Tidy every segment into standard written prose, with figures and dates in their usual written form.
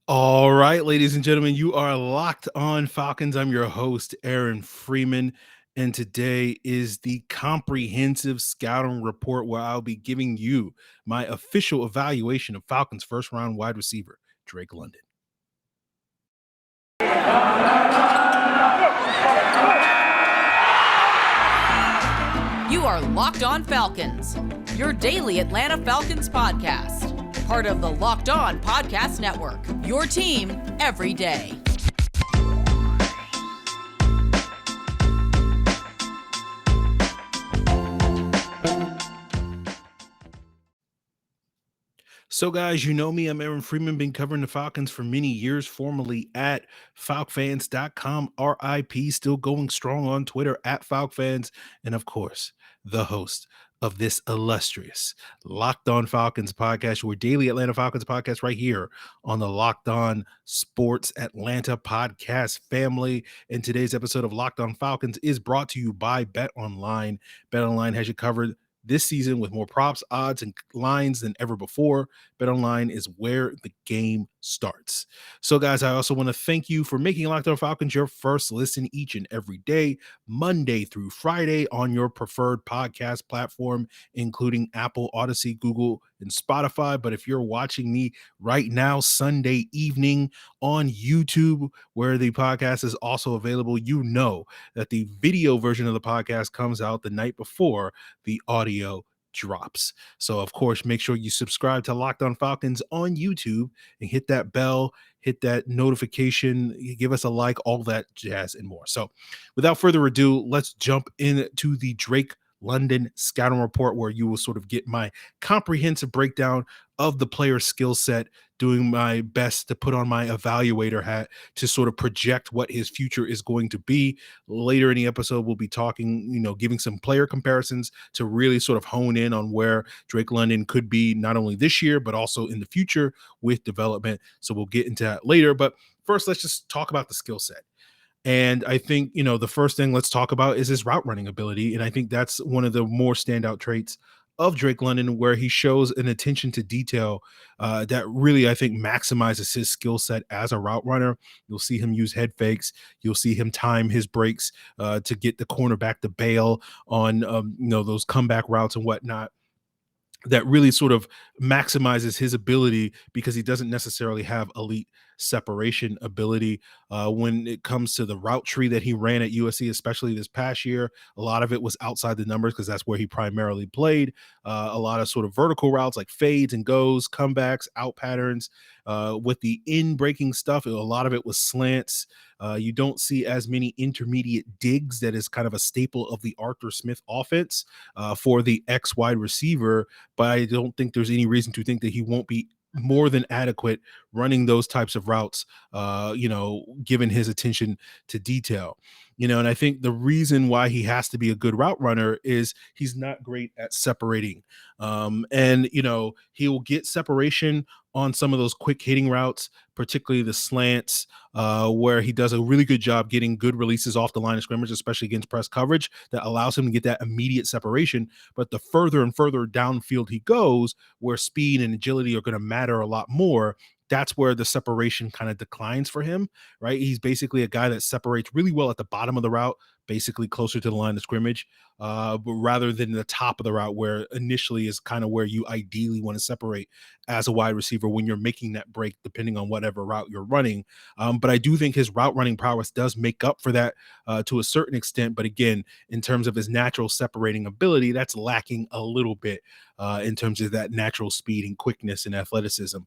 All right, ladies and gentlemen, you are locked on Falcons. I'm your host, Aaron Freeman, and today is the comprehensive scouting report where I'll be giving you my official evaluation of Falcons first round wide receiver, Drake London. You are Locked On Falcons, your daily Atlanta Falcons podcast. Part of the Locked On Podcast Network, your team every day. So, guys, you know me. I'm Aaron Freeman, been covering the Falcons for many years, formerly at falcfans.com. RIP, still going strong on Twitter at falcfans. And of course, the host of this illustrious Locked On Falcons podcast, your daily Atlanta Falcons podcast, right here on the Locked On Sports Atlanta podcast family. And today's episode of Locked On Falcons is brought to you by Bet Online. Bet Online has you covered this season with more props, odds, and lines than ever before. BetOnline is where the game starts. So, guys, I also want to thank you for making Locked On Falcons your first listen each and every day, Monday through Friday, on your preferred podcast platform, including Apple, Odyssey, Google, and Spotify. But if you're watching me right now, Sunday evening on YouTube, where the podcast is also available, you know that the video version of the podcast comes out the night before the audio drops. So, of course, make sure you subscribe to Locked On Falcons on YouTube and hit that bell, hit that notification, give us a like, all that jazz and more. So, without further ado, let's jump into the Drake London scouting report, where you will sort of get my comprehensive breakdown of the player's skill set, doing my best to put on my evaluator hat to sort of project what his future is going to be. Later in the episode, we'll be talking, giving some player comparisons to really sort of hone in on where Drake London could be not only this year, but also in the future with development. So we'll get into that later. But first, let's just talk about the skill set. And I think, the first thing let's talk about is his route running ability. And I think that's one of the more standout traits of Drake London, where he shows an attention to detail that really, I think, maximizes his skill set as a route runner. You'll see him use head fakes. You'll see him time his breaks to get the cornerback to bail on, those comeback routes and whatnot. That really sort of maximizes his ability, because he doesn't necessarily have elite separation ability. When it comes to the route tree that he ran at USC, especially this past year, a lot of it was outside the numbers because that's where he primarily played. A lot of sort of vertical routes like fades and goes, comebacks, out patterns. With the in-breaking stuff, a lot of it was slants. You don't see as many intermediate digs. That is kind of a staple of the Arthur Smith offense for the X wide receiver, but I don't think there's any reason to think that he won't be more than adequate running those types of routes, given his attention to detail. And I think the reason why he has to be a good route runner is he's not great at separating. And he will get separation on some of those quick hitting routes, particularly the slants, where he does a really good job getting good releases off the line of scrimmage, especially against press coverage, that allows him to get that immediate separation. But the further and further downfield he goes, where speed and agility are going to matter a lot more, that's where the separation kind of declines for him, right? He's basically a guy that separates really well at the bottom of the route, basically closer to the line of scrimmage, but rather than the top of the route, where initially is kind of where you ideally want to separate as a wide receiver when you're making that break, depending on whatever route you're running. But I do think his route running prowess does make up for that to a certain extent. But again, in terms of his natural separating ability, that's lacking a little bit in terms of that natural speed and quickness and athleticism.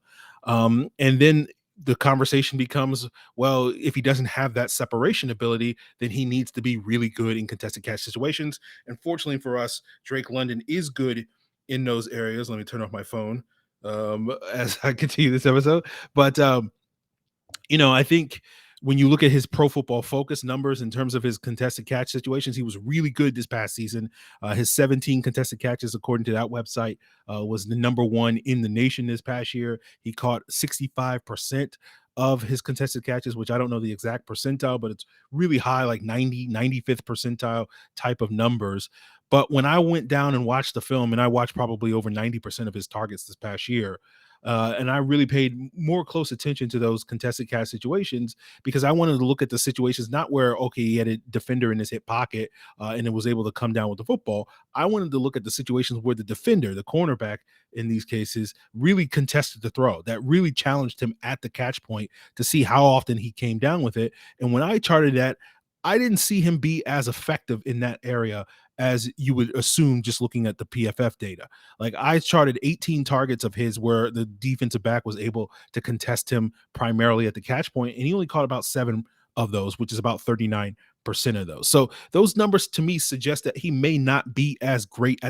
And then the conversation becomes, well, if he doesn't have that separation ability, then he needs to be really good in contested catch situations. And fortunately for us, Drake London is good in those areas. Let me turn off my phone as I continue this episode. But, I think when you look at his Pro Football Focus numbers in terms of his contested catch situations, he was really good this past season. His 17 contested catches, according to that website, was the number one in the nation this past year. He caught 65% of his contested catches, which I don't know the exact percentile, but it's really high, like 95th percentile type of numbers. But when I went down and watched the film, and I watched probably over 90% of his targets this past year, And I really paid more close attention to those contested catch situations because I wanted to look at the situations not where, okay, he had a defender in his hip pocket and it was able to come down with the football. I wanted to look at the situations where the defender, the cornerback in these cases, really contested the throw, that really challenged him at the catch point to see how often he came down with it. And when I charted that, I didn't see him be as effective in that area as you would assume just looking at the PFF data. Like I charted 18 targets of his where the defensive back was able to contest him primarily at the catch point, and he only caught about 7 of those, which is about 39% of those. So those numbers to me suggest that he may not be as great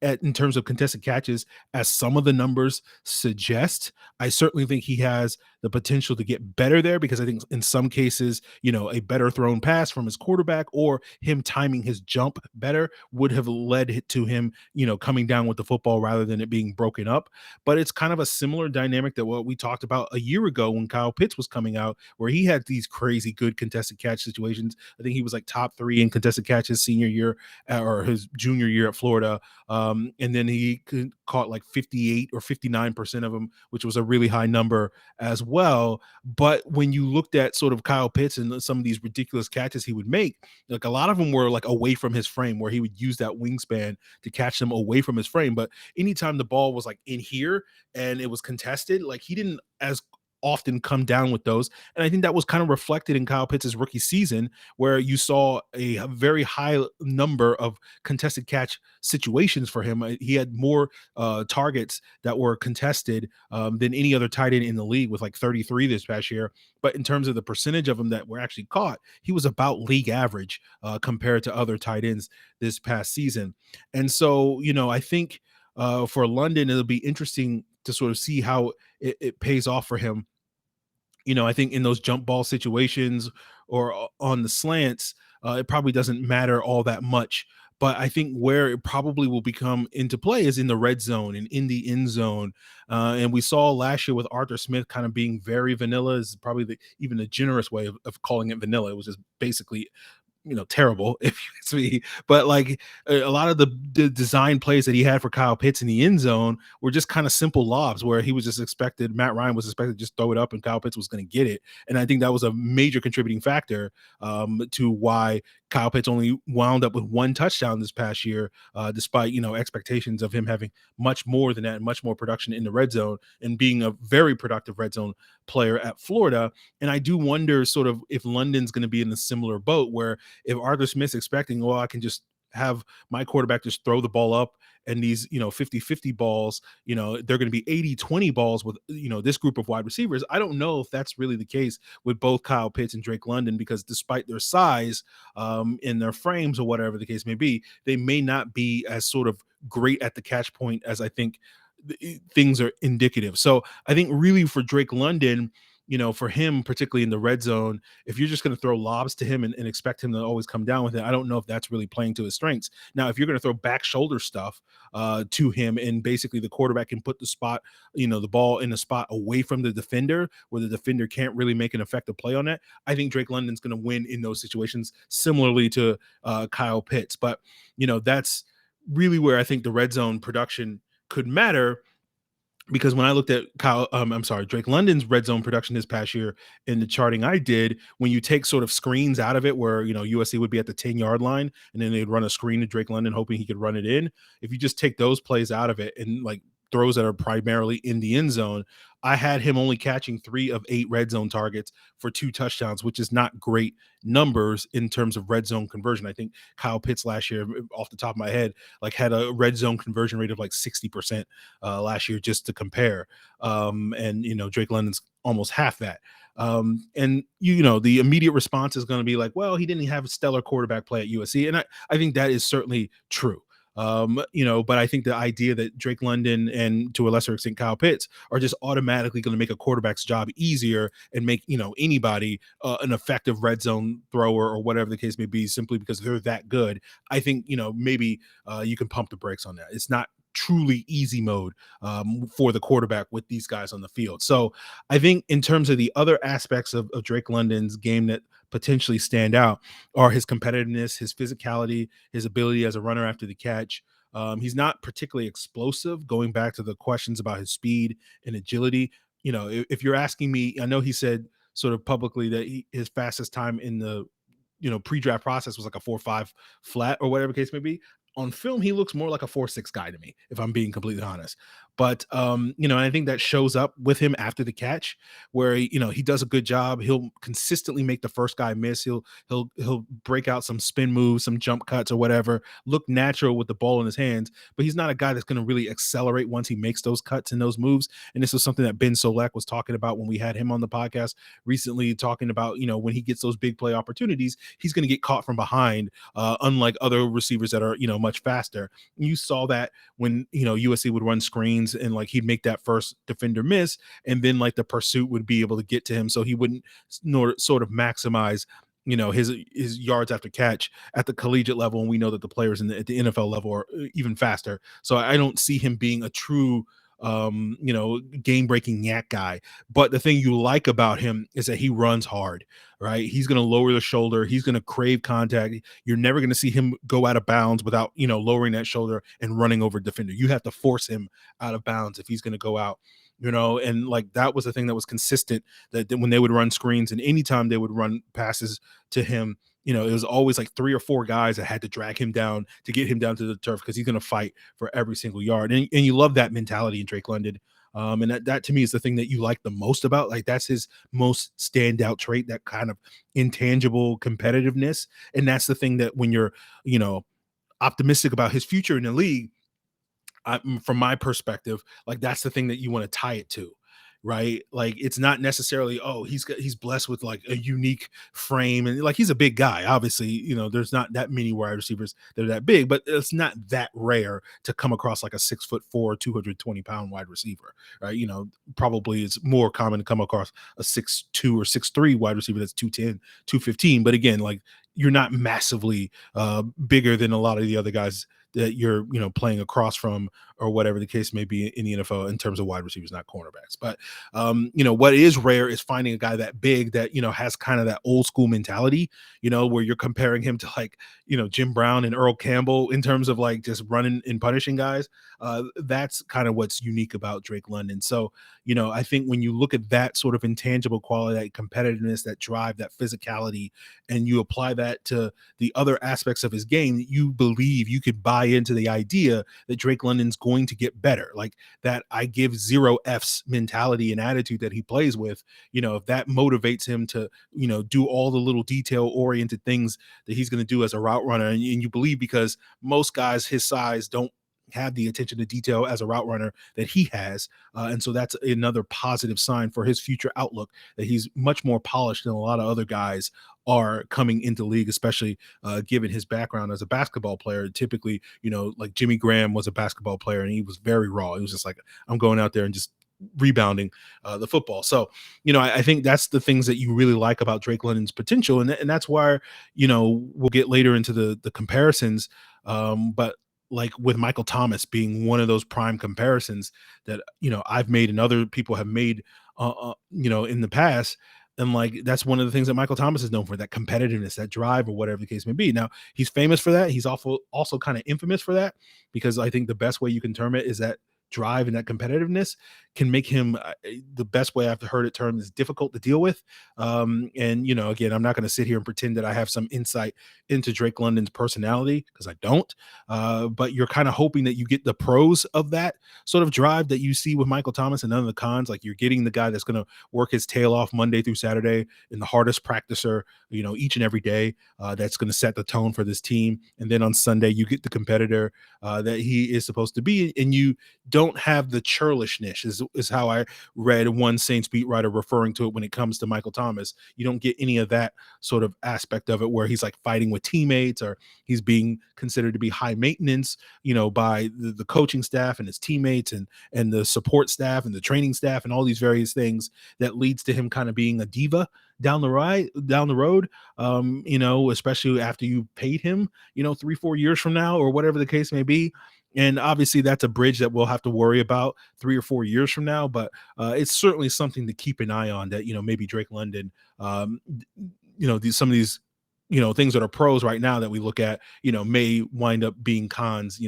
in terms of contested catches as some of the numbers suggest. I certainly think he has the potential to get better there because I think in some cases, a better thrown pass from his quarterback or him timing his jump better would have led to him, coming down with the football rather than it being broken up. But it's kind of a similar dynamic that what we talked about a year ago when Kyle Pitts was coming out, where he had these crazy good contested catch situations. I think he was like top 3 in contested catches senior year or his junior year at Florida. And then he caught like 58 or 59% of them, which was a really high number as well. But when you looked at sort of Kyle Pitts and some of these ridiculous catches he would make, like a lot of them were like away from his frame, where he would use that wingspan to catch them away from his frame. But anytime the ball was like in here and it was contested, like he didn't as often come down with those. And I think that was kind of reflected in Kyle Pitts' rookie season, where you saw a very high number of contested catch situations for him. He had more targets that were contested than any other tight end in the league, with like 33 this past year. But in terms of the percentage of them that were actually caught, he was about league average compared to other tight ends this past season. And so, I think for London, it'll be interesting to sort of see how it pays off for him. I think in those jump ball situations or on the slants, it probably doesn't matter all that much. But I think where it probably will become into play is in the red zone and in the end zone. And we saw last year with Arthur Smith kind of being very vanilla, is probably even a generous way of calling it vanilla. It was just basically terrible if you ask me. But like a lot of the design plays that he had for Kyle Pitts in the end zone were just kind of simple lobs where he was just expected, Matt Ryan was expected to just throw it up and Kyle Pitts was going to get it. And I think that was a major contributing factor to why Kyle Pitts only wound up with 1 touchdown this past year, despite, expectations of him having much more than that and much more production in the red zone and being a very productive red zone player at Florida. And I do wonder sort of if London's going to be in a similar boat where if Arthur Smith's expecting, well, I can just have my quarterback just throw the ball up and these, 50-50 balls, they're going to be 80-20 balls with, this group of wide receivers. I don't know if that's really the case with both Kyle Pitts and Drake London, because despite their size in their frames or whatever the case may be, they may not be as sort of great at the catch point as I think things are indicative. So I think really for Drake London, for him, particularly in the red zone, if you're just going to throw lobs to him and expect him to always come down with it, I don't know if that's really playing to his strengths. Now, if you're going to throw back shoulder stuff to him and basically the quarterback can put the ball in a spot away from the defender where the defender can't really make an effective play on it, I think Drake London's going to win in those situations, similarly to Kyle Pitts. But, that's really where I think the red zone production could matter, because when I looked at Drake London's red zone production this past year in the charting I did, when you take sort of screens out of it, where USC would be at the 10-yard line and then they'd run a screen to Drake London hoping he could run it in. If you just take those plays out of it and like throws that are primarily in the end zone, I had him only catching 3 of 8 red zone targets for 2 touchdowns, which is not great numbers in terms of red zone conversion. I think Kyle Pitts last year, off the top of my head, like had a red zone conversion rate of like 60% last year, just to compare. And Drake London's almost half that. And the immediate response is going to be like, well, he didn't have a stellar quarterback play at USC, and I think that is certainly true. But I think the idea that Drake London and to a lesser extent Kyle Pitts are just automatically going to make a quarterback's job easier and make anybody an effective red zone thrower or whatever the case may be, simply because they're that good. I think maybe you can pump the brakes on that. It's not truly easy mode for the quarterback with these guys on the field. So I think in terms of the other aspects of Drake London's game that potentially stand out are his competitiveness, his physicality, his ability as a runner after the catch. He's not particularly explosive. Going back to the questions about his speed and agility, if you're asking me, I know he said sort of publicly that his fastest time in the pre-draft process was like a 4.5 flat or whatever the case may be. On film, he looks more like a 4.6 guy to me, if I'm being completely honest. But I think that shows up with him after the catch, where he does a good job. He'll consistently make the first guy miss. He'll break out some spin moves, some jump cuts or whatever, look natural with the ball in his hands, but he's not a guy that's going to really accelerate once he makes those cuts and those moves. And this is something that Ben Solak was talking about when we had him on the podcast recently, talking about, when he gets those big play opportunities, he's going to get caught from behind, unlike other receivers that are, much faster. You saw that when, USC would run screens and like he'd make that first defender miss, and then like the pursuit would be able to get to him, so he wouldn't sort of maximize his yards after catch at the collegiate level. And we know that the players at the NFL level are even faster. So I don't see him being a true game breaking yak guy. But the thing you like about him is that he runs hard, right? He's going to lower the shoulder. He's going to crave contact. You're never going to see him go out of bounds without, lowering that shoulder and running over defender. You have to force him out of bounds if he's going to go out. And like that was the thing that was consistent, that when they would run screens and anytime they would run passes to him, it was always like 3 or 4 guys that had to drag him down to get him down to the turf, because he's going to fight for every single yard. And you love that mentality in Drake London. And that to me is the thing that you like the most about, like, that's his most standout trait, that kind of intangible competitiveness. And that's the thing that when you're, optimistic about his future in the league, from my perspective, like that's the thing that you want to tie it to, right? Like it's not necessarily, oh, he's blessed with like a unique frame, and like he's a big guy. Obviously, there's not that many wide receivers that are that big, but it's not that rare to come across like a 6'4", 220-pound wide receiver, right? Probably it's more common to come across a 6'2" or 6'3" wide receiver that's 210, 215. But again, like you're not massively bigger than a lot of the other guys that you're playing across from, or whatever the case may be in the NFL in terms of wide receivers, not cornerbacks. But what is rare is finding a guy that big that has kind of that old school mentality, where you're comparing him to like Jim Brown and Earl Campbell in terms of like just running and punishing guys. That's kind of what's unique about Drake London. So I think when you look at that sort of intangible quality, that competitiveness, that drive, that physicality, and you apply that to the other aspects of his game, you believe you could buy into the idea that Drake London's going to get better. Like that I give 0 F's mentality and attitude that he plays with, if that motivates him to, do all the little detail oriented things that he's going to do as a route runner. And you believe, because most guys his size don't have the attention to detail as a route runner that he has. And so that's another positive sign for his future outlook, that he's much more polished than a lot of other guys are coming into the league, especially given his background as a basketball player. Typically, like Jimmy Graham was a basketball player and he was very raw. He was just like, I'm going out there and just rebounding the football. So, I think that's the things that you really like about Drake London's potential. And that's why, we'll get later into the comparisons. But like with Michael Thomas being one of those prime comparisons that, I've made and other people have made, in the past. And like, that's one of the things that Michael Thomas is known for, that competitiveness, that drive, or whatever the case may be. Now, he's famous for that. He's also kind of infamous for that, because I think the best way you can term it is that drive and that competitiveness can make him, the best way I've heard it termed, is difficult to deal with. And again, I'm not going to sit here and pretend that I have some insight into Drake London's personality, because I don't. But you're kind of hoping that you get the pros of that sort of drive that you see with Michael Thomas, and none of the cons. Like you're getting the guy that's going to work his tail off Monday through Saturday, and the hardest practicer, each and every day, that's going to set the tone for this team. And then on Sunday, you get the competitor that he is supposed to be, and you don't have the churlishness, is how I read one Saints beat writer referring to it when it comes to Michael Thomas. You don't get any of that sort of aspect of it, where he's like fighting with teammates, or he's being considered to be high maintenance, by the coaching staff and his teammates and the support staff and the training staff and all these various things, that leads to him kind of being a diva down the road, especially after you paid him, 3-4 years from now, or whatever the case may be. And obviously that's a bridge that we'll have to worry about 3 or 4 years from now. But it's certainly something to keep an eye on, that, maybe Drake London, some of these, things that are pros right now that we look at, may wind up being cons,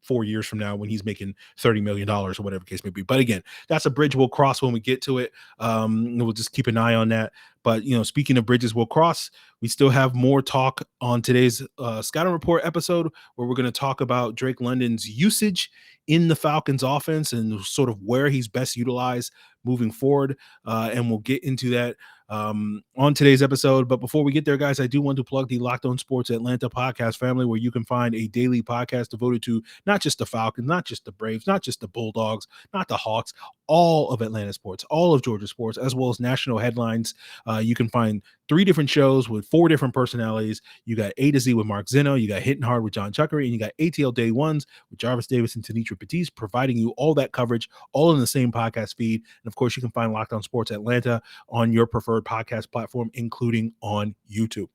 4 years from now when he's making $30 million or whatever the case may be. But again, that's a bridge we'll cross when we get to it. We'll just keep an eye on that. But, speaking of bridges we'll cross, we still have more talk on today's scouting report episode, where we're going to talk about Drake London's usage in the Falcons offense and sort of where he's best utilized moving forward. And we'll get into that on today's episode. But before we get there, guys, I do want to plug the Locked On Sports Atlanta podcast family, where you can find a daily podcast devoted to not just the Falcons, not just the Braves, not just the Bulldogs, not the Hawks, all of Atlanta sports, all of Georgia sports, as well as national headlines. You can find 3 different shows with 4 different personalities. You got A to Z with Mark Zeno, you got Hitting Hard with John Chuckery, and you got ATL Day Ones with Jarvis Davis and Tanitra Batiste, providing you all that coverage, all in the same podcast feed. And of course, you can find Locked On Sports Atlanta on your preferred podcast platform, including on YouTube.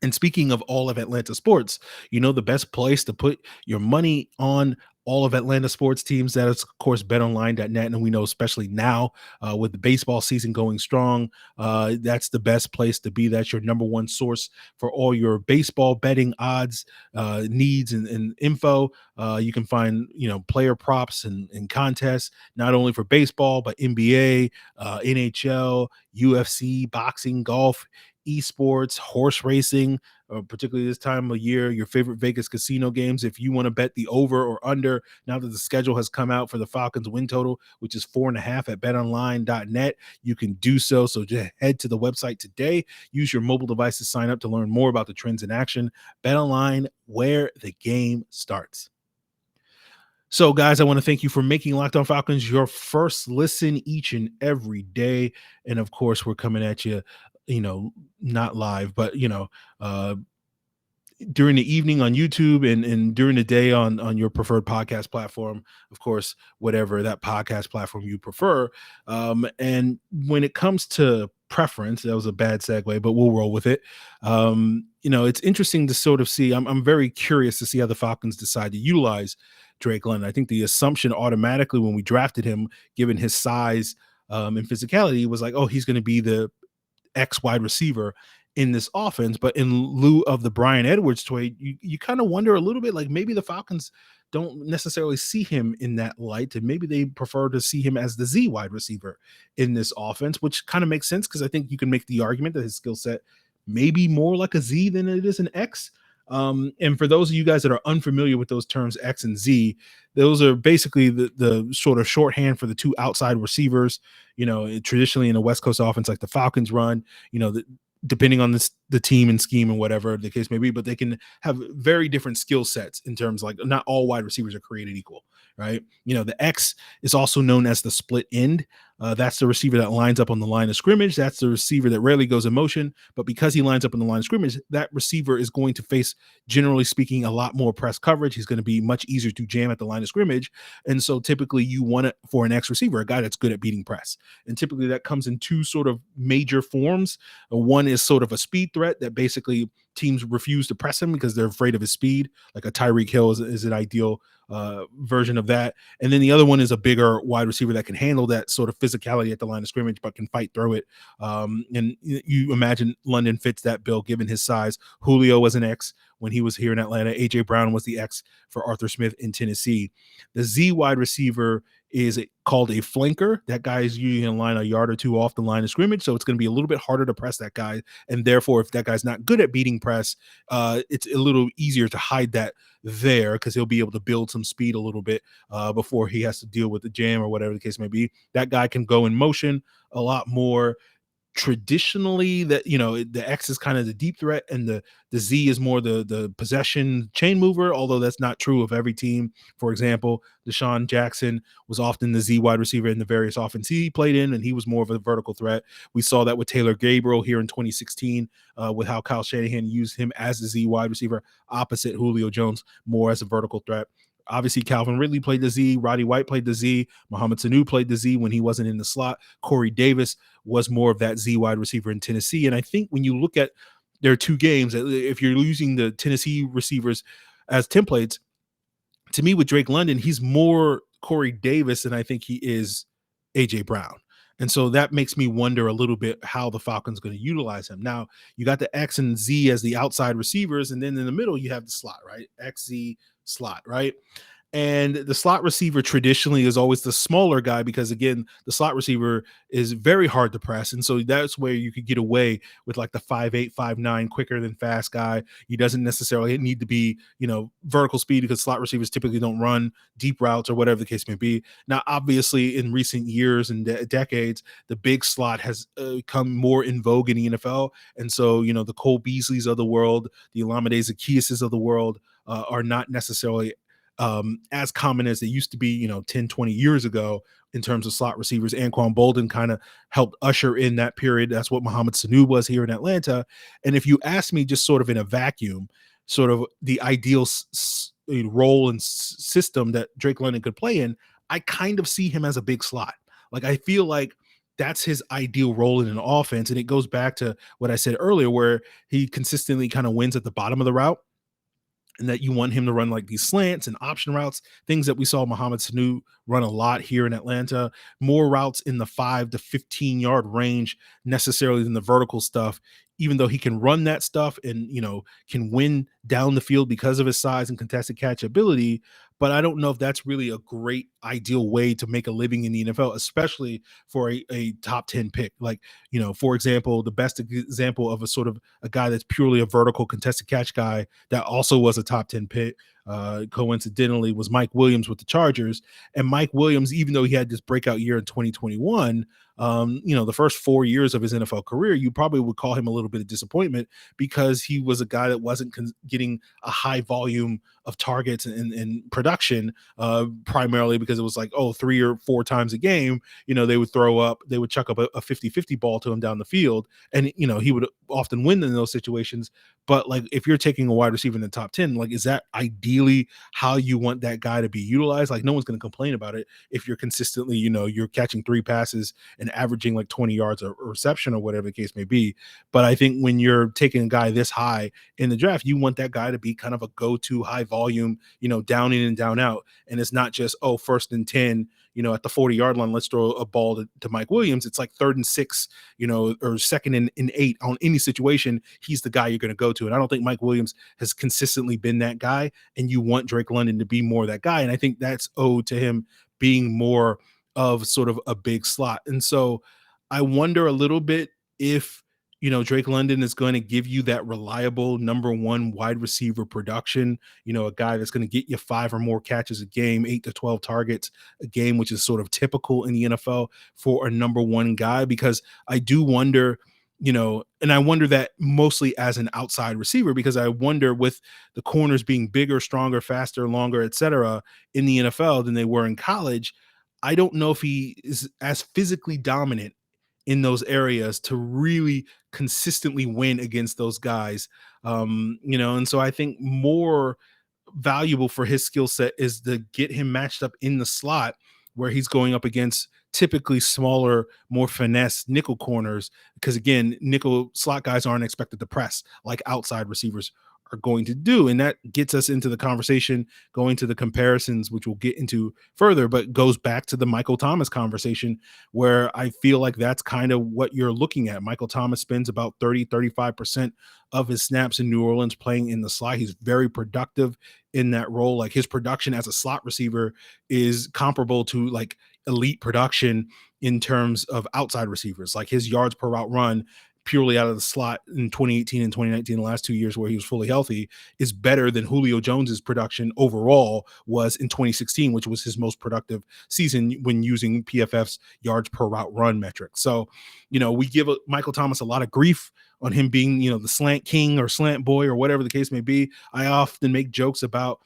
And speaking of all of Atlanta sports, the best place to put your money on all of Atlanta sports teams, that is, of course, betonline.net. And we know, especially now with the baseball season going strong, that's the best place to be. That's your number one source for all your baseball betting odds, needs, and info. You can find, player props and contests, not only for baseball, but NBA, NHL, UFC, boxing, golf, esports, horse racing, particularly this time of year, your favorite Vegas casino games. If you want to bet the over or under, now that the schedule has come out for the Falcons win total, which is 4.5 at betonline.net, you can do so. So just head to the website today, use your mobile device to sign up to learn more about the trends in action. BetOnline, where the game starts. So, guys, I want to thank you for making Locked On Falcons your first listen each and every day. And of course, we're coming at you, not live, but, during the evening on YouTube and during the day on your preferred podcast platform, of course, whatever that podcast platform you prefer. And when it comes to preference, that was a bad segue, but we'll roll with it. It's interesting to sort of see. I'm very curious to see how the Falcons decide to utilize Drake London. I think the assumption automatically when we drafted him, given his size and physicality, was like, oh, he's going to be the X wide receiver in this offense. But in lieu of the Bryan Edwards trade, you kind of wonder a little bit, like maybe the Falcons don't necessarily see him in that light, and maybe they prefer to see him as the Z wide receiver in this offense, which kind of makes sense, because I think you can make the argument that his skill set may be more like a Z than it is an X. And for those of you guys that are unfamiliar with those terms, X and Z, those are basically the sort of shorthand for the 2 outside receivers. Traditionally in a West Coast offense like the Falcons run, depending on the team and scheme and whatever the case may be, but they can have very different skill sets in terms, like, not all wide receivers are created equal, right? The X is also known as the split end. That's the receiver that lines up on the line of scrimmage. That's the receiver that rarely goes in motion, but because he lines up in the line of scrimmage, that receiver is going to face, generally speaking, a lot more press coverage. He's going to be much easier to jam at the line of scrimmage. And so typically you want it for an X receiver, a guy that's good at beating press. And typically that comes in 2 sort of major forms. One is sort of a speed threat that basically teams refuse to press him because they're afraid of his speed. Like a Tyreek Hill is an ideal version of that. And then the other one is a bigger wide receiver that can handle that sort of physicality at the line of scrimmage, but can fight through it. And you imagine London fits that bill given his size. Julio was an X when he was here in Atlanta. AJ Brown was the X for Arthur Smith in Tennessee. The Z wide receiver is called a flanker. That guy is usually in line a yard or 2 off the line of scrimmage, so it's going to be a little bit harder to press that guy. And therefore, if that guy's not good at beating press, it's a little easier to hide that there, because he'll be able to build some speed a little bit before he has to deal with the jam or whatever the case may be. That guy can go in motion a lot more. Traditionally, that the X is kind of the deep threat, and the Z is more the possession chain mover, although that's not true of every team. For example, Deshaun Jackson was often the Z wide receiver in the various offenses he played in, and he was more of a vertical threat. We saw that with Taylor Gabriel here in 2016 with how Kyle Shanahan used him as the Z wide receiver opposite Julio Jones, more as a vertical threat. Obviously, Calvin Ridley played the Z. Roddy White played the Z. Mohamed Sanu played the Z when he wasn't in the slot. Corey Davis was more of that Z wide receiver in Tennessee. And I think when you look at their 2 games, if you're using the Tennessee receivers as templates, to me with Drake London, he's more Corey Davis than I think he is AJ Brown. And so that makes me wonder a little bit how the Falcons going to utilize him. Now, you got the X and Z as the outside receivers, and then in the middle, you have the slot, right? X, Z, slot, right? And the slot receiver traditionally is always the smaller guy because, again, the slot receiver is very hard to press. And so that's where you could get away with like the 5'8, 5'9 quicker than fast guy. He doesn't necessarily need to be, vertical speed because slot receivers typically don't run deep routes or whatever the case may be. Now, obviously, in recent years and decades, the big slot has come more in vogue in the NFL. And so, the Cole Beasleys of the world, the Olamide Zaccheaus of the world are not necessarily as common as they used to be, 10, 20 years ago in terms of slot receivers. Anquan Bolden kind of helped usher in that period. That's what Mohamed Sanu was here in Atlanta. And if you ask me just sort of in a vacuum, sort of the ideal role and system that Drake London could play in, I kind of see him as a big slot. Like, I feel like that's his ideal role in an offense. And it goes back to what I said earlier, where he consistently kind of wins at the bottom of the route, and that you want him to run like these slants and option routes, things that we saw Mohamed Sanu run a lot here in Atlanta, more routes in the 5 to 15 yard range necessarily than the vertical stuff, even though he can run that stuff and, can win down the field because of his size and contested catch ability. But I don't know if that's really a great ideal way to make a living in the NFL, especially for a top 10 pick. Like, for example, the best example of a sort of a guy that's purely a vertical contested catch guy that also was a top 10 pick, coincidentally, was Mike Williams with the Chargers. And Mike Williams, even though he had this breakout year in 2021, the first 4 years of his NFL career, you probably would call him a little bit of disappointment because he was a guy that wasn't getting a high volume of targets and production, primarily because it was like, 3 or 4 times a game, they would chuck up a 50-50 ball to him down the field. And, he would often win in those situations. But like, if you're taking a wide receiver in the top 10, like, is that ideally how you want that guy to be utilized? Like, no one's going to complain about it if you're consistently, you're catching 3 passes and averaging like 20 yards a reception or whatever the case may be. But I think when you're taking a guy this high in the draft, you want that guy to be kind of a go-to high volume, down in and down out. And it's not just, 1st and 10, at the 40-yard line, let's throw a ball to Mike Williams. It's like 3rd and 6, or 2nd and 8 on any situation. He's the guy you're going to go to. And I don't think Mike Williams has consistently been that guy. And you want Drake London to be more that guy. And I think that's owed to him being more of sort of a big slot. And so I wonder a little bit if, Drake London is going to give you that reliable number 1 wide receiver production, a guy that's going to get you 5 or more catches a game, 8 to 12 targets a game, which is sort of typical in the NFL for a number 1 guy. Because I do wonder, and I wonder that mostly as an outside receiver, because I wonder, with the corners being bigger, stronger, faster, longer, etc., in the NFL than they were in college, I don't know if he is as physically dominant in those areas to really consistently win against those guys. And so I think more valuable for his skill set is to get him matched up in the slot where he's going up against typically smaller, more finesse nickel corners. Because again, nickel slot guys aren't expected to press like outside receivers are going to do. And that gets us into the conversation, going to the comparisons, which we'll get into further, but goes back to the Michael Thomas conversation, where I feel like that's kind of what you're looking at. Michael Thomas spends about 30-35% of his snaps in New Orleans playing in the slot. He's very productive in that role. Like, his production as a slot receiver is comparable to like elite production in terms of outside receivers. Like, his yards per route run purely out of the slot in 2018 and 2019, the last 2 years where he was fully healthy, is better than Julio Jones's production overall was in 2016, which was his most productive season when using PFF's yards per route run metric. So, we give Michael Thomas a lot of grief on him being, the slant king or slant boy or whatever the case may be. I often make jokes about,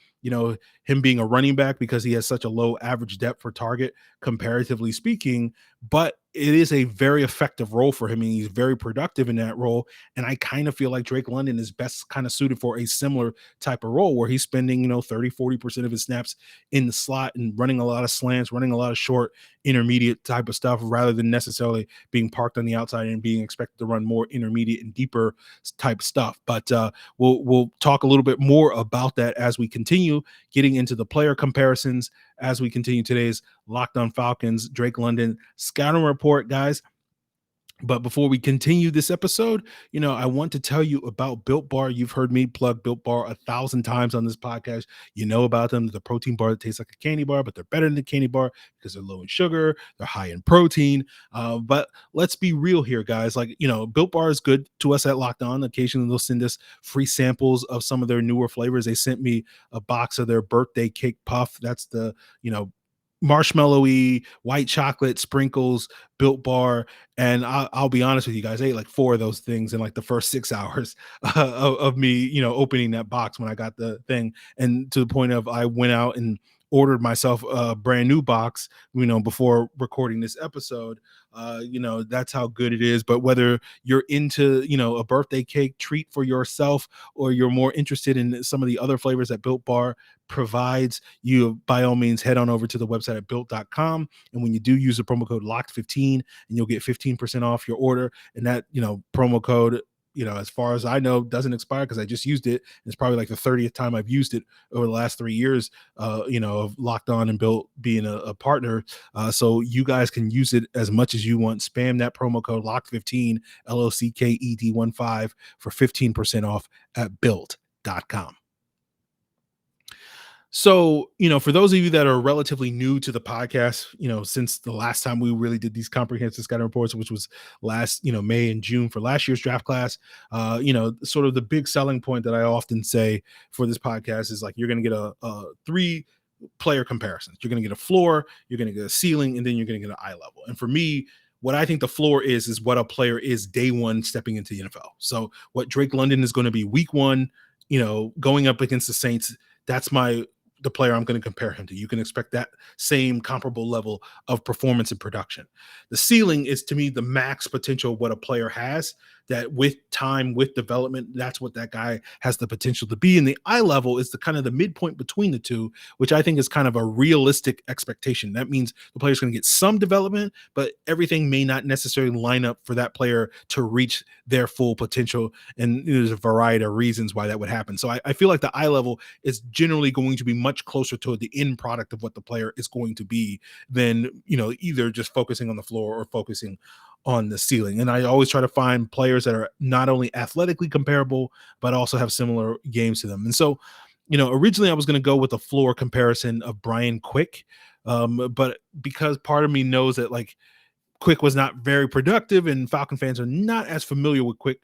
him being a running back because he has such a low average depth for target, comparatively speaking, but it is a very effective role for him, and he's very productive in that role. And I kind of feel like Drake London is best kind of suited for a similar type of role where he's spending, 30-40% of his snaps in the slot and running a lot of slants, running a lot of short, intermediate type of stuff, rather than necessarily being parked on the outside and being expected to run more intermediate and deeper type stuff. But we'll talk a little bit more about that as we continue getting into the player comparisons, as we continue today's Locked On Falcons Drake London scouting report, guys. But before we continue this episode, I want to tell you about Built Bar. You've heard me plug Built Bar 1,000 times on this podcast. You know about them, the protein bar that tastes like a candy bar, but they're better than the candy bar because they're low in sugar, they're high in protein. But let's be real here, guys. Like, Built Bar is good to us at Locked On. Occasionally, they'll send us free samples of some of their newer flavors. They sent me a box of their birthday cake puff. That's the, marshmallowy white chocolate sprinkles Built Bar. And I'll be honest with you guys, I ate like 4 of those things in like the first 6 hours of me, opening that box when I got the thing. And to the point of I went out and ordered myself a brand new box, before recording this episode. That's how good it is. But whether you're into, a birthday cake treat for yourself, or you're more interested in some of the other flavors that Built Bar provides, you by all means head on over to the website at built.com. And when you do, use the promo code locked15 and you'll get 15% off your order. And that, promo code, as far as I know, doesn't expire because I just used it. It's probably like the 30th time I've used it over the last 3 years, of Locked On and Built being a partner. So you guys can use it as much as you want. Spam that promo code locked15, LOCKED15 for 15% off at built.com. So, for those of you that are relatively new to the podcast, since the last time we really did these comprehensive scouting reports, which was last, May and June for last year's draft class, sort of the big selling point that I often say for this podcast is like, you're going to get a 3 player comparisons. You're going to get a floor, you're going to get a ceiling, and then you're going to get an eye level. And for me, what I think the floor is what a player is day one stepping into the NFL. So what Drake London is going to be week 1, going up against the Saints, that's the player I'm going to compare him to. You can expect that same comparable level of performance and production. The ceiling is, to me, the max potential of what a player has, that with time, with development, that's what that guy has the potential to be. And the eye level is the kind of the midpoint between the two, which I think is kind of a realistic expectation. That means the player's going to get some development, but everything may not necessarily line up for that player to reach their full potential. And there's a variety of reasons why that would happen. So I feel like the eye level is generally going to be much closer to the end product of what the player is going to be than, either just focusing on the floor or focusing on the ceiling. And I always try to find players that are not only athletically comparable, but also have similar games to them. And so, originally I was going to go with a floor comparison of Brian Quick. But because part of me knows that like Quick was not very productive and Falcon fans are not as familiar with Quick,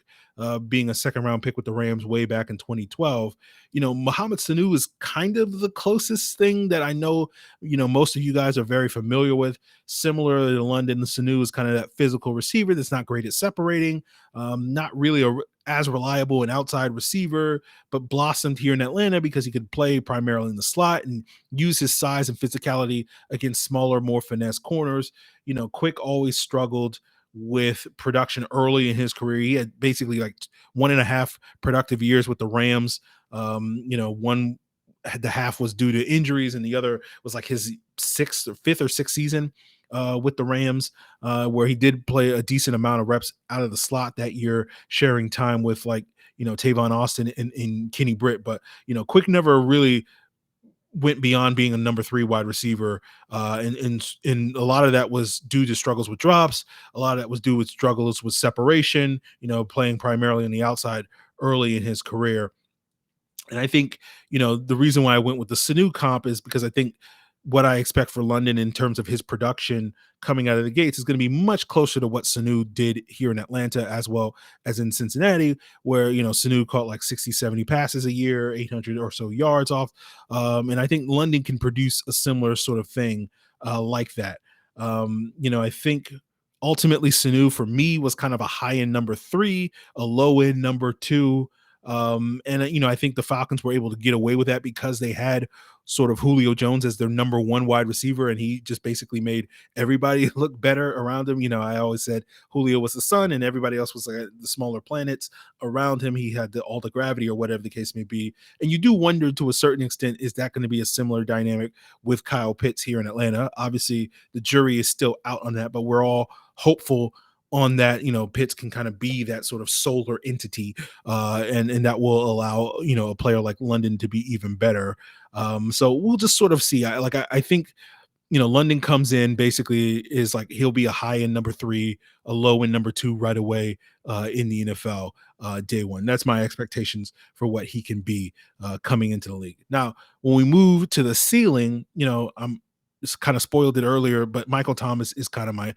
being a 2nd round pick with the Rams way back in 2012, Mohamed Sanu is kind of the closest thing that I know, most of you guys are very familiar with. Similar to London, Sanu is kind of that physical receiver that's not great at separating, not really as reliable an outside receiver, but blossomed here in Atlanta because he could play primarily in the slot and use his size and physicality against smaller, more finesse corners. Quick always struggled with production early in his career. He had basically like 1.5 productive years with the Rams. One the half was due to injuries and the other was like his 5th or 6th season with the Rams, where he did play a decent amount of reps out of the slot that year, sharing time with like, Tavon Austin and Kenny Britt. But, Quick never really went beyond being a number 3 wide receiver. And a lot of that was due to struggles with drops. A lot of that was due with struggles with separation, playing primarily on the outside early in his career. And I think, the reason why I went with the Sanu comp is because I think what I expect for London in terms of his production coming out of the gates is going to be much closer to what Sanu did here in Atlanta as well as in Cincinnati, where, Sanu caught like 60, 70 passes a year, 800 or so yards off. And I think London can produce a similar sort of thing like that. I think ultimately Sanu for me was kind of a high end number 3, a low end number 2. And I think the Falcons were able to get away with that because they had sort of Julio Jones as their number 1 wide receiver, and he just basically made everybody look better around him. I always said Julio was the sun and everybody else was like the smaller planets around him. He had all the gravity or whatever the case may be. And you do wonder to a certain extent, is that going to be a similar dynamic with Kyle Pitts here in Atlanta? Obviously the jury is still out on that, but we're all hopeful on that, Pitts can kind of be that sort of solar entity, and that will allow, a player like London to be even better. So we'll just sort of see. I think London comes in basically is like he'll be a high end number three, a low end number two right away in the NFL day one. That's my expectations for what he can be coming into the league. Now, when we move to the ceiling, I'm just kind of spoiled it earlier, but Michael Thomas is kind of my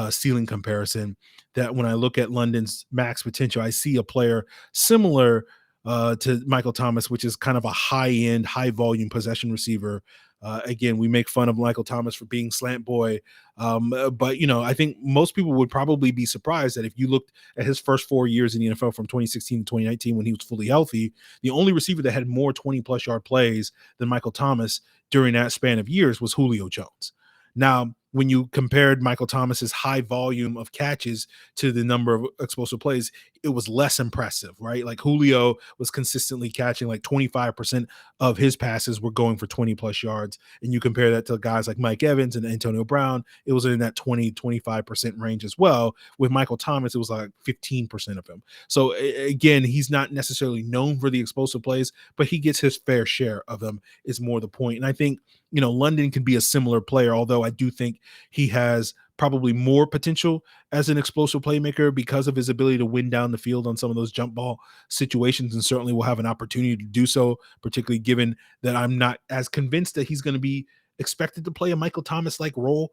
ceiling comparison. That when I look at London's max potential, I see a player similar to Michael Thomas, which is kind of a high end, high volume possession receiver. Again, we make fun of Michael Thomas for being slant boy, but I think most people would probably be surprised that if you looked at his first 4 years in the NFL from 2016 to 2019 when he was fully healthy, the only receiver that had more 20+ yard plays than Michael Thomas during that span of years was Julio Jones. Now, when you compared Michael Thomas's high volume of catches to the number of explosive plays, it was less impressive, right? Like Julio was consistently catching like 25% of his passes were going for 20+ yards. And you compare that to guys like Mike Evans and Antonio Brown, it was in that 20-25% range as well. With Michael Thomas, it was like 15% of him. So again, he's not necessarily known for the explosive plays, but he gets his fair share of them is more the point. And I think, London can be a similar player, although I do think he has probably more potential as an explosive playmaker because of his ability to win down the field on some of those jump ball situations, and certainly will have an opportunity to do so, particularly given that I'm not as convinced that he's going to be expected to play a Michael Thomas like role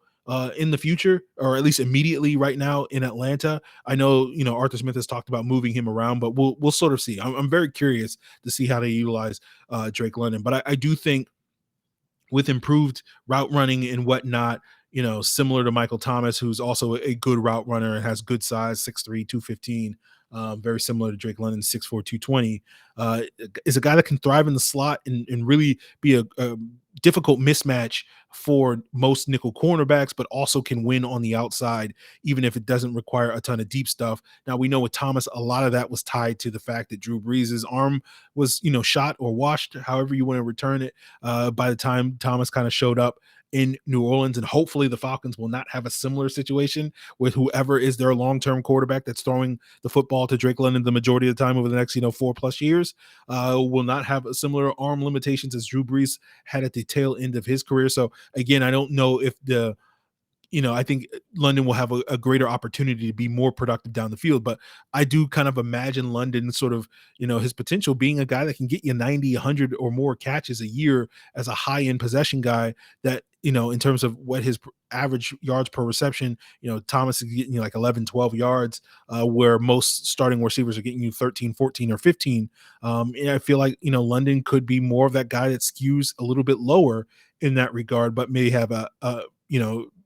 in the future, or at least immediately right now in Atlanta. I know, Arthur Smith has talked about moving him around, but we'll sort of see. I'm very curious to see how they utilize Drake London, but I do think with improved route running and whatnot, similar to Michael Thomas, who's also a good route runner and has good size, 6'3", 215, very similar to Drake London, 6'4", 220, is a guy that can thrive in the slot and really be a difficult mismatch for most nickel cornerbacks, but also can win on the outside, even if it doesn't require a ton of deep stuff. Now, we know with Thomas, a lot of that was tied to the fact that Drew Brees' arm was, shot or washed, however you want to return it, by the time Thomas kind of showed up in New Orleans. And hopefully the Falcons will not have a similar situation with whoever is their long-term quarterback that's throwing the football to Drake London the majority of the time over the next, 4+ years, will not have similar arm limitations as Drew Brees had at the tail end of his career. So again, I don't know if I think London will have a greater opportunity to be more productive down the field, but I do kind of imagine London sort of, his potential being a guy that can get you 90, 100 or more catches a year as a high-end possession guy that, in terms of what his average yards per reception, Thomas is getting you like 11, 12 yards, where most starting receivers are getting you 13, 14, or 15. And I feel like, London could be more of that guy that skews a little bit lower in that regard, but may have a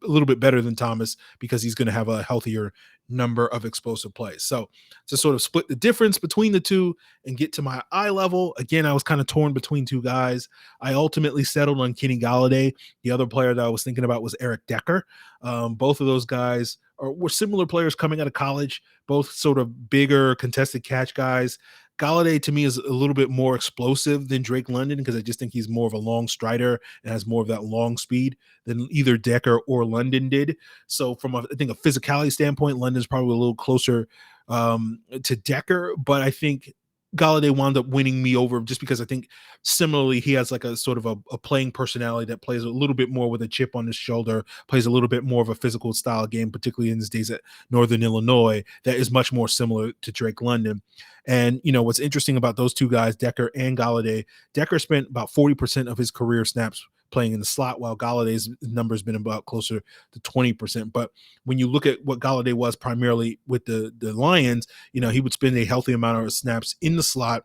little bit better than Thomas because he's going to have a healthier number of explosive plays. So to sort of split the difference between the two and get to my eye level, again, I was kind of torn between two guys. I ultimately settled on Kenny Golladay. The other player that I was thinking about was Eric Decker. Both of those guys were similar players coming out of college, both sort of bigger contested catch guys. Golladay to me is a little bit more explosive than Drake London because I just think he's more of a long strider and has more of that long speed than either Decker or London did. So from I think a physicality standpoint, London's probably a little closer to Decker, but I think Golladay wound up winning me over just because I think similarly he has like a sort of a playing personality that plays a little bit more with a chip on his shoulder, plays a little bit more of a physical style game, particularly in his days at Northern Illinois, that is much more similar to Drake London. And what's interesting about those two guys, Decker and Golladay, Decker spent about 40% of his career snaps playing in the slot, while Galladay's number has been about closer to 20%. But when you look at what Golladay was primarily with the Lions, he would spend a healthy amount of snaps in the slot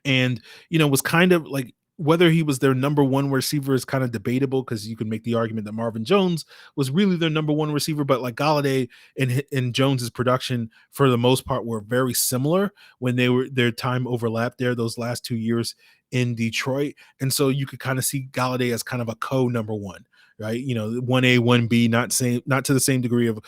and, was kind of like, whether he was their number one receiver is kind of debatable because you can make the argument that Marvin Jones was really their number one receiver, but like Golladay and Jones's production for the most part were very similar when their time overlapped there those last 2 years in Detroit. And so you could kind of see Golladay as kind of a number one, right? 1A, 1B, not to the same degree of,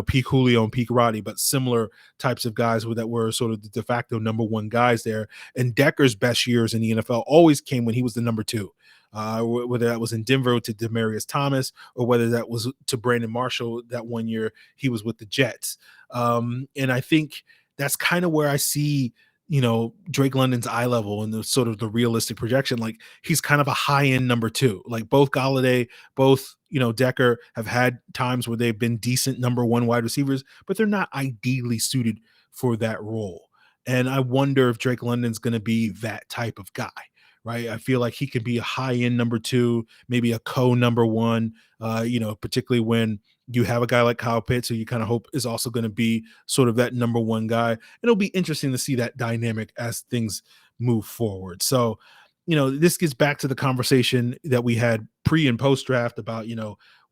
peak Julio and peak Roddy, but similar types of guys that were sort of the de facto number one guys there. And Decker's best years in the NFL always came when he was the number two. Whether that was in Denver to Demaryius Thomas or whether that was to Brandon Marshall that one year he was with the Jets. And I think that's kind of where I see Drake London's eye level and the sort of the realistic projection. Like he's kind of a high end number two, like both Golladay, both, Decker have had times where they've been decent number one wide receivers, but they're not ideally suited for that role. And I wonder if Drake London's going to be that type of guy, right? I feel like he could be a high end number two, maybe a co number one, particularly when you have a guy like Kyle Pitts, who you kind of hope is also going to be sort of that number one guy. And it'll be interesting to see that dynamic as things move forward. So, this gets back to the conversation that we had pre and post draft about,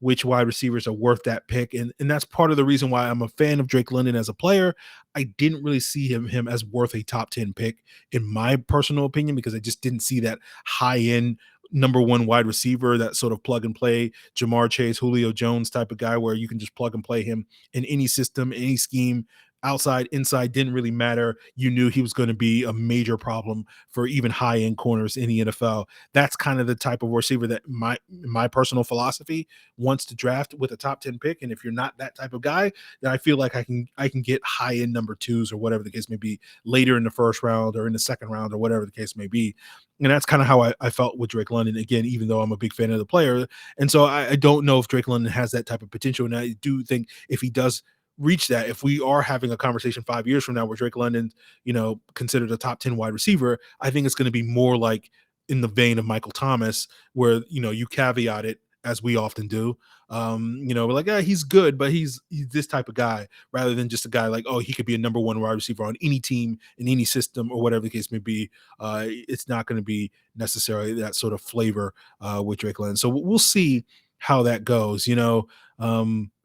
which wide receivers are worth that pick. And that's part of the reason why I'm a fan of Drake London as a player. I didn't really see him as worth a top 10 pick, in my personal opinion, because I just didn't see that high end number one wide receiver, that sort of plug and play Jamar Chase, Julio Jones type of guy where you can just plug and play him in any system, any scheme. Outside, inside, didn't really matter. You knew he was going to be a major problem for even high-end corners in the NFL. That's kind of the type of receiver that my personal philosophy wants to draft with a top 10 pick. And if you're not that type of guy, then I feel like I can get high-end number twos or whatever the case may be later in the first round or in the second round or whatever the case may be. And that's kind of how I felt with Drake London, again, even though I'm a big fan of the player. And so I don't know if Drake London has that type of potential. And I do think if he does reach that, if we are having a conversation 5 years from now where Drake London, considered a top 10 wide receiver, I think it's going to be more like in the vein of Michael Thomas, where, you caveat it as we often do. We're like, he's good, but he's this type of guy, rather than just a guy like, oh, he could be a number one wide receiver on any team in any system or whatever the case may be. It's not going to be necessarily that sort of flavor with Drake London. So we'll see how that goes.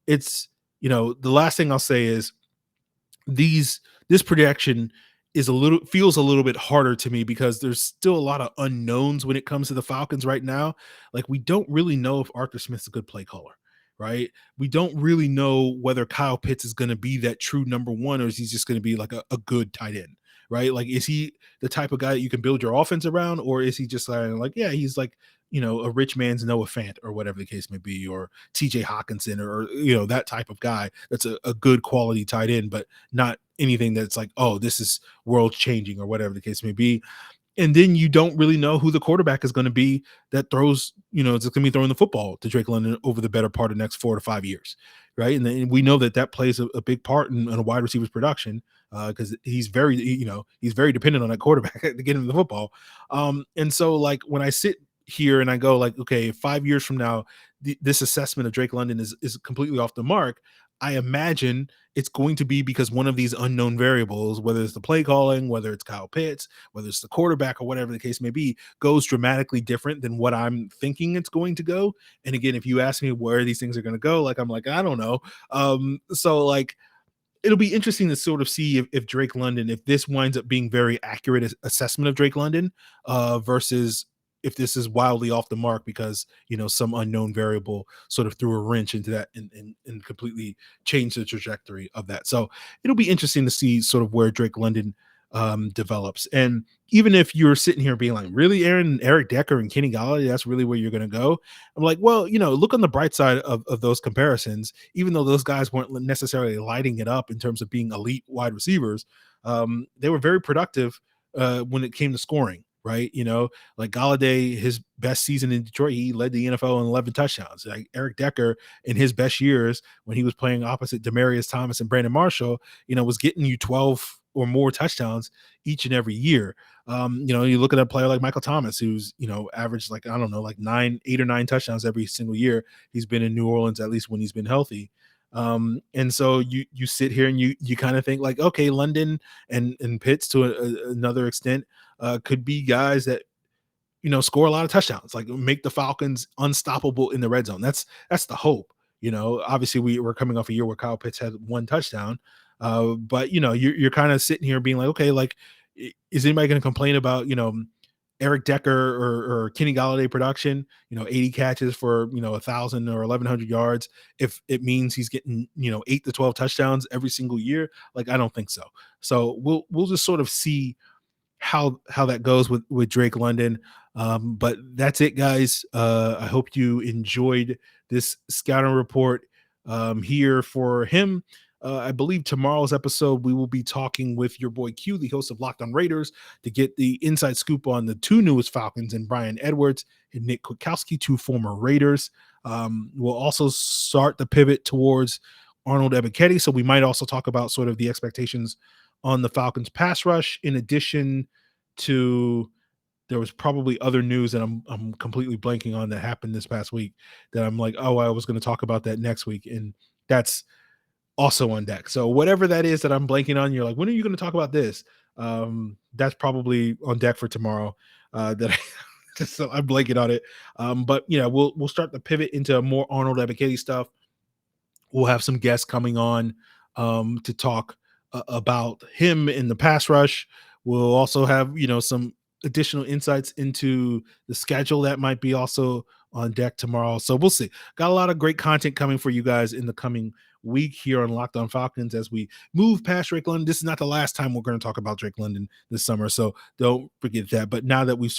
It's, the last thing I'll say is this projection feels a little bit harder to me because there's still a lot of unknowns when it comes to the Falcons right now. Like, we don't really know if Arthur Smith's a good play caller, right? We don't really know whether Kyle Pitts is going to be that true number one, or is he just going to be like a good tight end, right? Like, is he the type of guy that you can build your offense around, or is he just like, yeah, he's like, a rich man's Noah Fant or whatever the case may be, or TJ Hawkinson, or that type of guy that's a good quality tight end, but not anything that's like, oh, this is world changing or whatever the case may be. And then you don't really know who the quarterback is going to be that throws, it's going to be throwing the football to Drake London over the better part of the next 4 to 5 years. Right. And then we know that plays a big part in a wide receiver's production, because he's very dependent on that quarterback to get him the football. And so, like, when I sit here and I go like, okay, 5 years from now, this assessment of Drake London is completely off the mark. I imagine it's going to be because one of these unknown variables, whether it's the play calling, whether it's Kyle Pitts, whether it's the quarterback, or whatever the case may be, goes dramatically different than what I'm thinking it's going to go. And again, if you ask me where these things are going to go, like, I'm like, I don't know. So like, it'll be interesting to sort of see if Drake London, if this winds up being very accurate assessment of Drake London, versus if this is wildly off the mark because some unknown variable sort of threw a wrench into that and completely changed the trajectory of that. So it'll be interesting to see sort of where Drake London develops. And even if you're sitting here being like, really, Aaron, Eric Decker and Kenny Galladay, that's really where you're going to go. I'm like, well, look on the bright side of those comparisons. Even though those guys weren't necessarily lighting it up in terms of being elite wide receivers, they were very productive when it came to scoring. Right. Like Galladay, his best season in Detroit, he led the NFL in 11 touchdowns. Like Eric Decker, in his best years, when he was playing opposite Demaryius Thomas and Brandon Marshall, was getting you 12 or more touchdowns each and every year. You look at a player like Michael Thomas, who's, averaged like, I don't know, like 8 or 9 touchdowns every single year he's been in New Orleans, at least when he's been healthy. And so you sit here and you kind of think like, okay, London and Pitts to another extent could be guys that score a lot of touchdowns, like make the Falcons unstoppable in the red zone. That's the hope. Obviously we're coming off a year where Kyle Pitts had 1 touchdown, but you're kind of sitting here being like, okay, like, is anybody going to complain about Eric Decker or Kenny Galladay production, 80 catches for, 1,000 or 1,100 yards, if it means he's getting, 8 to 12 touchdowns every single year? Like, I don't think so. So we'll just sort of see how that goes with Drake London. But that's it, guys. I hope you enjoyed this scouting report here for him. I believe tomorrow's episode, we will be talking with your boy Q, the host of Locked On Raiders, to get the inside scoop on the 2 newest Falcons, and Brian Edwards and Nick Kwiatkowski, 2 former Raiders. We'll also start the pivot towards Arnold Ebiketie. So we might also talk about sort of the expectations on the Falcons pass rush, in addition to there was probably other news that I'm completely blanking on that happened this past week that I'm like, oh, I was going to talk about that next week. And that's also on deck. So whatever that is that I'm blanking on, you're like, when are you going to talk about this? That's probably on deck for tomorrow. That I, so I'm blanking on it. But yeah, we'll start the pivot into more Arnold Ebiketie stuff. We'll have some guests coming on to talk about him in the pass rush. We'll also have some additional insights into the schedule that might be also on deck tomorrow. So we'll see. Got a lot of great content coming for you guys in the coming week here on Locked On Falcons as we move past Drake London. This is not the last time we're going to talk about Drake London this summer, so don't forget that. But now that we've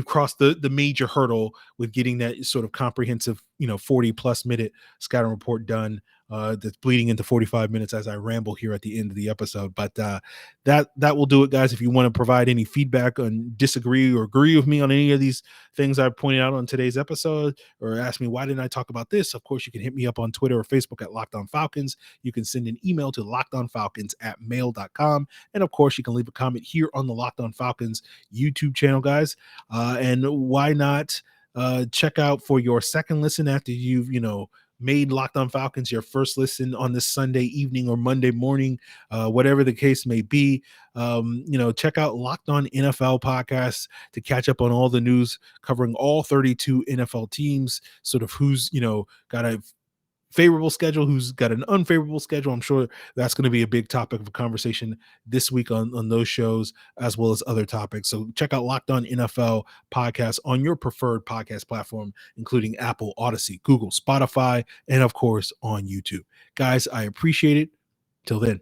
crossed the major hurdle with getting that sort of comprehensive 40 plus minute scouting report done, that's bleeding into 45 minutes as I ramble here at the end of the episode. But that will do it, guys. If you want to provide any feedback on, disagree or agree with me on any of these things I pointed out on today's episode, or ask me why didn't I talk about this, of course you can hit me up on Twitter or Facebook at Locked On Falcons. You can send an email to lockedonfalcons@mail.com, and of course you can leave a comment here on the Locked On Falcons YouTube channel, guys. And why not check out for your second listen after you've made Locked On Falcons your first listen on this Sunday evening or Monday morning, whatever the case may be. Check out Locked On NFL podcast to catch up on all the news covering all 32 NFL teams, sort of who's got a favorable schedule, who's got an unfavorable schedule. I'm sure that's going to be a big topic of conversation this week on those shows, as well as other topics. So check out Locked On NFL podcast on your preferred podcast platform, including Apple, Odyssey, Google, Spotify, and of course on YouTube. Guys, I appreciate it. Till then.